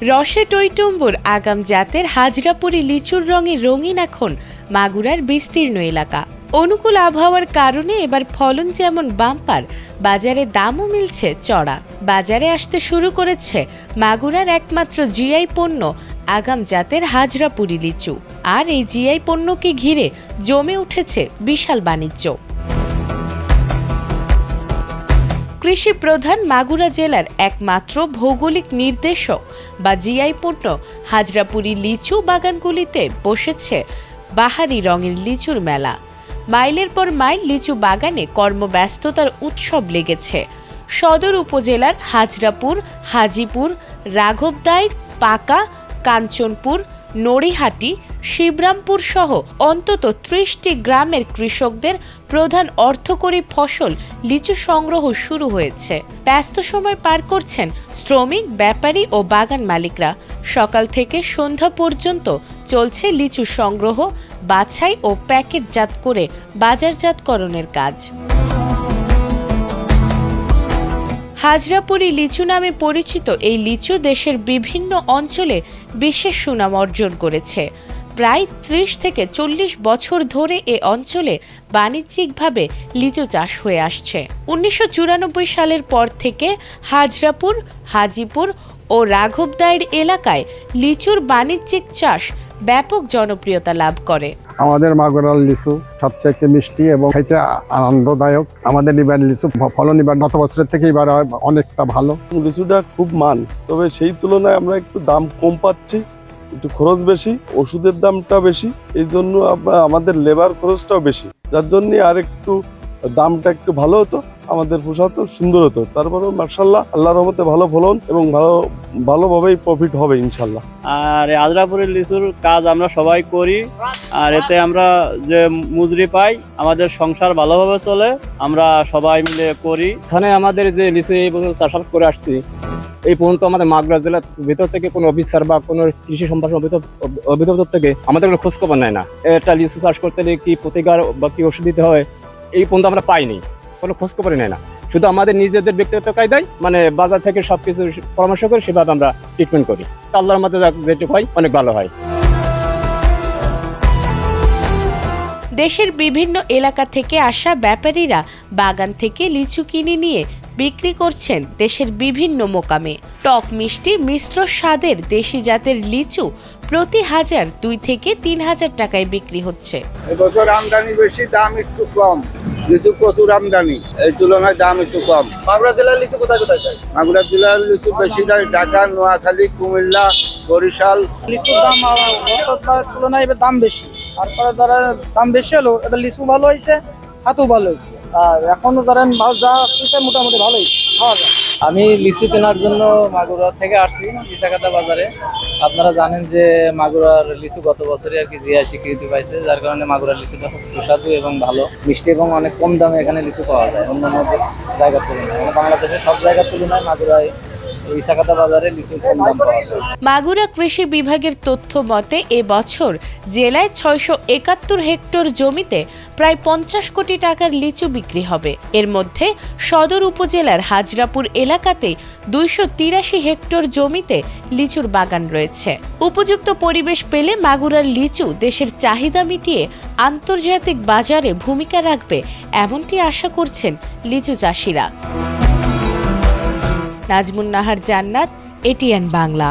রসে টইটুম্বুর আগাম জাতের হাজরাপুরি লিচুর রঙে রঙিন এখন মাগুরার বিস্তীর্ণ এলাকা। অনুকূল আবহাওয়ার কারণে এবার ফলন যেমন বাম্পার, বাজারে দামও মিলছে চড়া। বাজারে আসতে শুরু করেছে মাগুরার একমাত্র জিআই পণ্য আগাম জাতের হাজরাপুরি লিচু। আর এই জিআই পণ্যকে ঘিরে জমে উঠেছে বিশাল বাণিজ্য। কৃষি প্রধান মাগুরা জেলার একমাত্র ভৌগোলিক নির্দেশক বা জিআই পণ্য হাজরাপুরি লিচু বাগানগুলিতে বসেছে বাহারি রঙের লিচুর মেলা। মাইলের পর মাইল লিচু বাগানে কর্মব্যস্ততার উৎসব লেগেছে। সদর উপজেলার হাজরাপুর, হাজিপুর, রাঘবদাইর, পাকা, কাঞ্চনপুর, নড়িহাটি, শিবরামপুর সহ অন্তত ৩০টি গ্রামের কৃষকদের প্রধান অর্থকরী ফসল লিচু সংগ্রহ শুরু হয়েছে। ব্যস্ত সময় পার করছেন শ্রমিক, ব্যাপারী ও বাগান মালিকরা। সকাল থেকে সন্ধ্যা পর্যন্ত চলছে লিচু সংগ্রহ, বাছাই ও প্যাকেটজাত করে বাজারজাতকরণের কাজ। হাজরাপুরি লিচু নামে পরিচিত এই লিচু দেশের বিভিন্ন অঞ্চলে বিশেষ সুনাম অর্জন করেছে। প্রায় ৩০ থেকে ৪০ বছর ধরে এ অঞ্চলে বাণিজ্যিকভাবে লিচু চাষ হয়ে আসছে। ১৯৯৪ সালের পর থেকে হাজরাপুর, হাজিপুর ও রাঘবদাইর এলাকায় লিচুর বাণিজ্যিক চাষ ব্যাপক জনপ্রিয়তা লাভ করে। আমাদের মাগুরার লিচু সবচাইতে মিষ্টি এবং খাইতে আনন্দদায়ক। আমাদের নিবার লিচু ফলন এবার গত বছরের থেকে এবার অনেকটা ভালো। লিচুটা খুব মান, তবে সেই তুলনায় আমরা একটু দাম কম পাচ্ছি, একটু খরচ বেশি, ওষুধের দামটা বেশি, এই জন্য আমাদের লেবার খরচটাও বেশি, যার জন্য আর একটু দামটা একটু ভালো হতো, আমাদের পোষাতো, সুন্দর হতো। তারপরেও মাশাআল্লাহ আল্লাহর রহমতে ভালো ফলন এবং ভালোভাবেই প্রফিট হবে ইনশাল্লাহ। আর হাজরাপুরের লিচুর কাজ আমরা সবাই করি, আর এতে আমরা যে মজুরি পাই, আমাদের সংসার ভালোভাবে চলে, আমরা সবাই মিলে করি। এখানে আমাদের যে লিচু এই বছর চাষাবাদ করে আসছি, এই পর্যন্ত আমাদের মাগুরা জেলার ভিতর থেকে কোনো অফিসার বা কোনো কৃষি সম্প্রসারণ অধিদপ্তর থেকে আমাদের কোনো খোঁজখবর নেয় না। একটা লিচু চাষ করতে হলে কি প্রতিকার বা কি ওষুধ দিতে হয়, এই পর্যন্ত আমরা পাইনি, কোনো খোঁজখবরই নেয় না। শুধু আমাদের নিজেদের ব্যক্তিগত কায়দায় মানে বাজার থেকে সবকিছু পরামর্শ করে সেভাবে আমরা ট্রিটমেন্ট করি। আল্লাহর মধ্যে যেটুকু হয় অনেক ভালো হয়। দেশের বিভিন্ন এলাকা থেকে আসা ব্যাপারীরা বাগান থেকে লিচু কিনে নিয়ে বিক্রি করছেন দেশের বিভিন্ন মোকামে। টক মিষ্টি মিশ্র স্বাদের দেশি জাতের লিচু প্রতি হাজার ২ থেকে ৩,০০০ টাকায় বিক্রি হচ্ছে। এবছর আমদানি বেশি, দাম একটু কম। লিচু প্রচুর আমদানি, এই তুলনায় দাম একটু কম। মাগুরা জেলার লিচু কোথায় কোথায় যায়? মাগুরা জেলার লিচু বেশি যায় ঢাকা, নোয়াখালী, কুমিল্লা, বরিশাল। লিচুর দাম গতবার তুলনায় এবার দাম বেশি, তারপরে ধরেন দাম বেশি হলো, এবার লিচু ভালো হয়েছে, হাতও ভালো হয়েছে, আর এখনো ধরেন যা আসছে মোটামুটি ভালোই খাওয়া যায়। আমি লিচু কেনার জন্য মাগুরা থেকে আসছি ইসাকাটা বাজারে। আপনারা জানেন যে মাগুরার লিচু গত বছরে আর কি জিআই স্বীকৃতি পাইছে, যার কারণে মাগুরার লিচুটা খুব সুস্বাদু এবং ভালো মিষ্টি এবং অনেক কম দামে এখানে লিচু পাওয়া যায় অন্যান্য জায়গার তুলনায়। বাংলাদেশের সব জায়গার তুলনায় মাগুরায় ইসাকাটা বাজারে লিচু কম দাম পাওয়া যায়। মাগুরা কৃষি বিভাগের তথ্য মতে এবছর জেলায় ৬৭১ হেক্টর জমিতে প্রায় ৫০ কোটি টাকার লিচু বিক্রি হবে। এর মধ্যে সদর উপজেলার হাজরাপুর এলাকাতে ২৮৩ হেক্টর জমিতে লিচুর বাগান রয়েছে। উপযুক্ত পরিবেশ পেলে মাগুরার লিচু দেশের চাহিদা মিটিয়ে আন্তর্জাতিক বাজারে ভূমিকা রাখবে, এমনটি আশা করছেন লিচু চাষিরা। নাজমুন নাহার জান্নাত, এটিএন বাংলা।